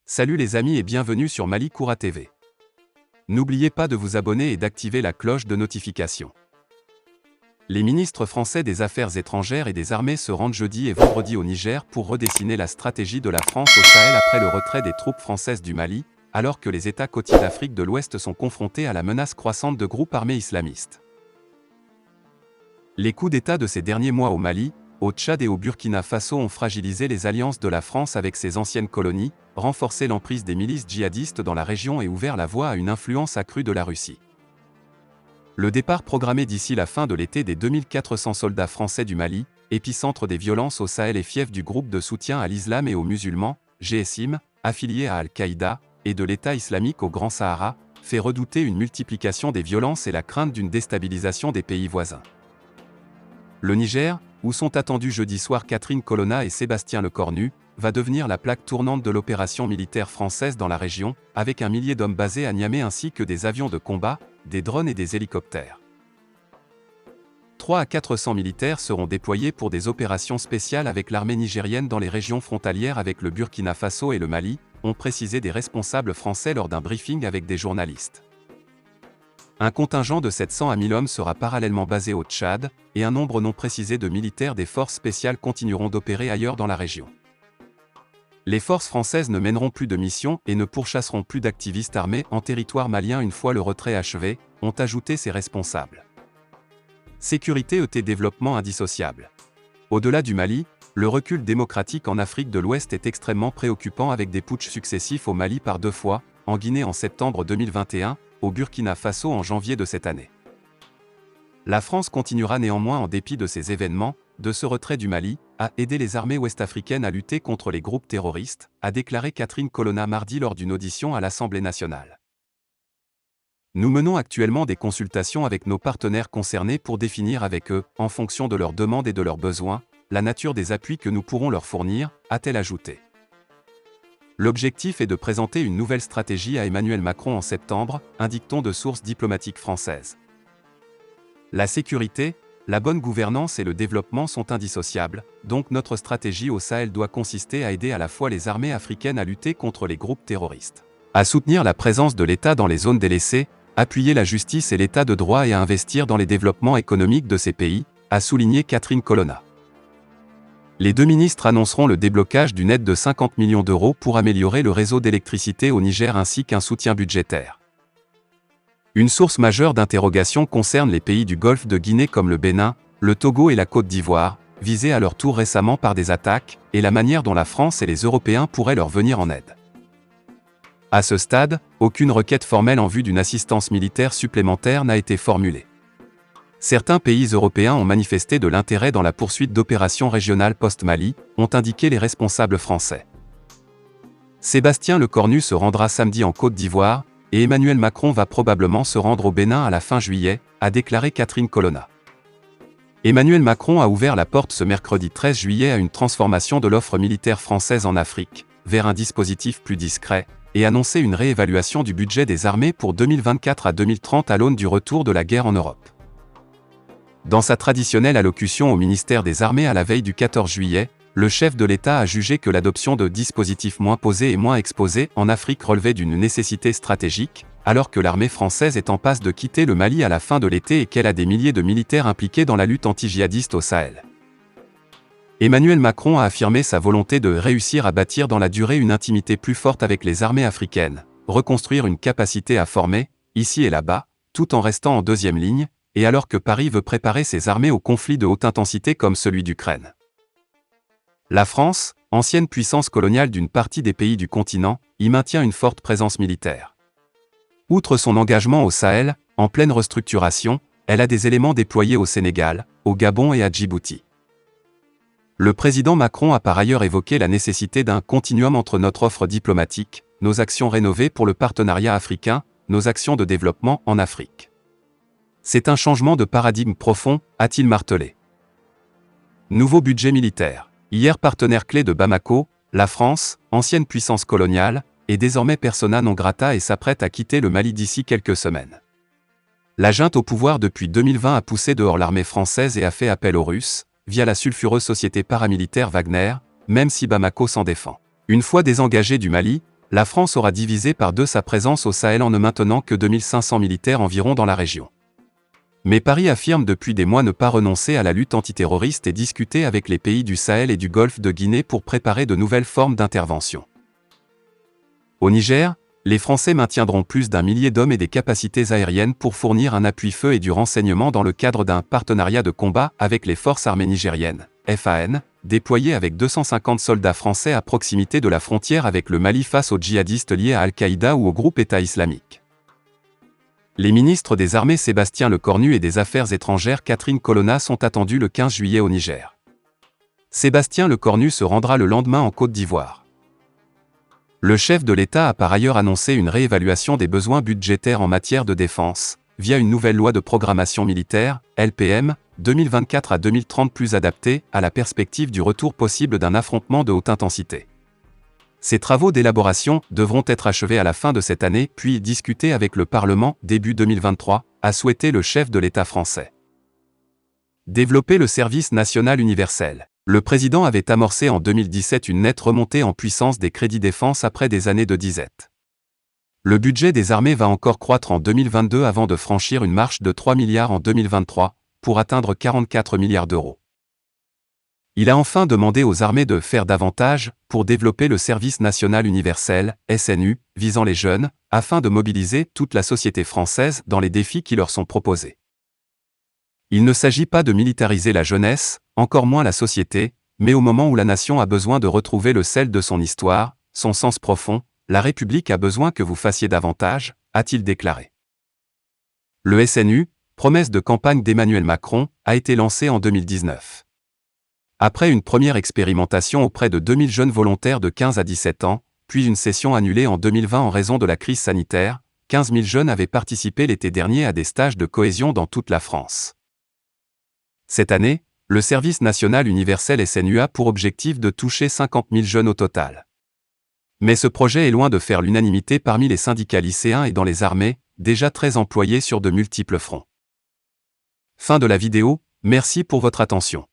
Salut les amis et bienvenue sur Mali Koura TV. N'oubliez pas de vous abonner et d'activer la cloche de notification. Les ministres français des Affaires étrangères et des Armées se rendent jeudi et vendredi au Niger pour redessiner la stratégie de la France au Sahel après le retrait des troupes françaises du Mali, alors que les États côtiers d'Afrique de l'Ouest sont confrontés à la menace croissante de groupes armés islamistes. Les coups d'État de ces derniers mois au Mali, au Tchad et au Burkina Faso ont fragilisé les alliances de la France avec ses anciennes colonies, renforcé l'emprise des milices djihadistes dans la région et ouvert la voie à une influence accrue de la Russie. Le départ programmé d'ici la fin de l'été des 2400 soldats français du Mali, épicentre des violences au Sahel et fief du groupe de soutien à l'islam et aux musulmans, GSIM, affilié à Al-Qaïda, et de l'État islamique au Grand Sahara, fait redouter une multiplication des violences et la crainte d'une déstabilisation des pays voisins. Le Niger, où sont attendus jeudi soir Catherine Colonna et Sébastien Lecornu, va devenir la plaque tournante de l'opération militaire française dans la région, avec 1 millier d'hommes basés à Niamey ainsi que des avions de combat, des drones et des hélicoptères. 300 à 400 militaires seront déployés pour des opérations spéciales avec l'armée nigérienne dans les régions frontalières avec le Burkina Faso et le Mali, ont précisé des responsables français lors d'un briefing avec des journalistes. Un contingent de 700 à 1000 hommes sera parallèlement basé au Tchad, et un nombre non précisé de militaires des forces spéciales continueront d'opérer ailleurs dans la région. Les forces françaises ne mèneront plus de missions et ne pourchasseront plus d'activistes armés en territoire malien une fois le retrait achevé, ont ajouté ces responsables. Sécurité et développement indissociables. Au-delà du Mali, le recul démocratique en Afrique de l'Ouest est extrêmement préoccupant avec des putschs successifs au Mali par 2 fois, en Guinée en septembre 2021, au Burkina Faso en janvier de cette année. La France continuera néanmoins en dépit de ces événements, de ce retrait du Mali, à aider les armées ouest-africaines à lutter contre les groupes terroristes, a déclaré Catherine Colonna mardi lors d'une audition à l'Assemblée nationale. Nous menons actuellement des consultations avec nos partenaires concernés pour définir avec eux, en fonction de leurs demandes et de leurs besoins, la nature des appuis que nous pourrons leur fournir, a-t-elle ajouté. L'objectif est de présenter une nouvelle stratégie à Emmanuel Macron en septembre, indique-t-on de sources diplomatiques françaises. La sécurité, la bonne gouvernance et le développement sont indissociables, donc notre stratégie au Sahel doit consister à aider à la fois les armées africaines à lutter contre les groupes terroristes, à soutenir la présence de l'État dans les zones délaissées, appuyer la justice et l'État de droit et à investir dans les développements économiques de ces pays, a souligné Catherine Colonna. Les 2 ministres annonceront le déblocage d'une aide de 50 millions d'euros pour améliorer le réseau d'électricité au Niger ainsi qu'un soutien budgétaire. Une source majeure d'interrogation concerne les pays du Golfe de Guinée comme le Bénin, le Togo et la Côte d'Ivoire, visés à leur tour récemment par des attaques, et la manière dont la France et les Européens pourraient leur venir en aide. À ce stade, aucune requête formelle en vue d'une assistance militaire supplémentaire n'a été formulée. Certains pays européens ont manifesté de l'intérêt dans la poursuite d'opérations régionales post-Mali, ont indiqué les responsables français. Sébastien Lecornu se rendra samedi en Côte d'Ivoire, et Emmanuel Macron va probablement se rendre au Bénin à la fin juillet, a déclaré Catherine Colonna. Emmanuel Macron a ouvert la porte ce mercredi 13 juillet à une transformation de l'offre militaire française en Afrique, vers un dispositif plus discret, et annoncé une réévaluation du budget des armées pour 2024 à 2030 à l'aune du retour de la guerre en Europe. Dans sa traditionnelle allocution au ministère des Armées à la veille du 14 juillet, le chef de l'État a jugé que l'adoption de dispositifs moins posés et moins exposés en Afrique relevait d'une nécessité stratégique, alors que l'armée française est en passe de quitter le Mali à la fin de l'été et qu'elle a des milliers de militaires impliqués dans la lutte anti-djihadiste au Sahel. Emmanuel Macron a affirmé sa volonté de réussir à bâtir dans la durée une intimité plus forte avec les armées africaines, reconstruire une capacité à former, ici et là-bas, tout en restant en deuxième ligne, et alors que Paris veut préparer ses armées aux conflits de haute intensité comme celui d'Ukraine. La France, ancienne puissance coloniale d'une partie des pays du continent, y maintient une forte présence militaire. Outre son engagement au Sahel, en pleine restructuration, elle a des éléments déployés au Sénégal, au Gabon et à Djibouti. Le président Macron a par ailleurs évoqué la nécessité d'un continuum entre notre offre diplomatique, nos actions rénovées pour le partenariat africain, nos actions de développement en Afrique. C'est un changement de paradigme profond, a-t-il martelé. Nouveau budget militaire. Hier partenaire clé de Bamako, la France, ancienne puissance coloniale, est désormais persona non grata et s'apprête à quitter le Mali d'ici quelques semaines. La junte au pouvoir depuis 2020 a poussé dehors l'armée française et a fait appel aux Russes, via la sulfureuse société paramilitaire Wagner, même si Bamako s'en défend. Une fois désengagé du Mali, la France aura divisé par 2 sa présence au Sahel en ne maintenant que 2500 militaires environ dans la région. Mais Paris affirme depuis des mois ne pas renoncer à la lutte antiterroriste et discuter avec les pays du Sahel et du Golfe de Guinée pour préparer de nouvelles formes d'intervention. Au Niger, les Français maintiendront plus d'1 millier d'hommes et des capacités aériennes pour fournir un appui-feu et du renseignement dans le cadre d'un partenariat de combat avec les forces armées nigériennes, FAN, déployées avec 250 soldats français à proximité de la frontière avec le Mali face aux djihadistes liés à Al-Qaïda ou au groupe État islamique. Les ministres des Armées Sébastien Lecornu et des Affaires étrangères Catherine Colonna sont attendus le 15 juillet au Niger. Sébastien Lecornu se rendra le lendemain en Côte d'Ivoire. Le chef de l'État a par ailleurs annoncé une réévaluation des besoins budgétaires en matière de défense, via une nouvelle loi de programmation militaire, LPM, 2024 à 2030 plus adaptée à la perspective du retour possible d'un affrontement de haute intensité. Ces travaux d'élaboration devront être achevés à la fin de cette année puis discutés avec le Parlement début 2023, a souhaité le chef de l'État français. Développer le service national universel. Le président avait amorcé en 2017 une nette remontée en puissance des crédits défense après des années de disette. Le budget des armées va encore croître en 2022 avant de franchir une marche de 3 milliards en 2023, pour atteindre 44 milliards d'euros. Il a enfin demandé aux armées de faire davantage pour développer le service national universel, SNU, visant les jeunes, afin de mobiliser toute la société française dans les défis qui leur sont proposés. Il ne s'agit pas de militariser la jeunesse, encore moins la société, mais au moment où la nation a besoin de retrouver le sel de son histoire, son sens profond, la République a besoin que vous fassiez davantage, a-t-il déclaré. Le SNU, promesse de campagne d'Emmanuel Macron, a été lancé en 2019. Après une première expérimentation auprès de 2000 jeunes volontaires de 15 à 17 ans, puis une session annulée en 2020 en raison de la crise sanitaire, 15 000 jeunes avaient participé l'été dernier à des stages de cohésion dans toute la France. Cette année, le service national universel SNU a pour objectif de toucher 50 000 jeunes au total. Mais ce projet est loin de faire l'unanimité parmi les syndicats lycéens et dans les armées, déjà très employés sur de multiples fronts. Fin de la vidéo, merci pour votre attention.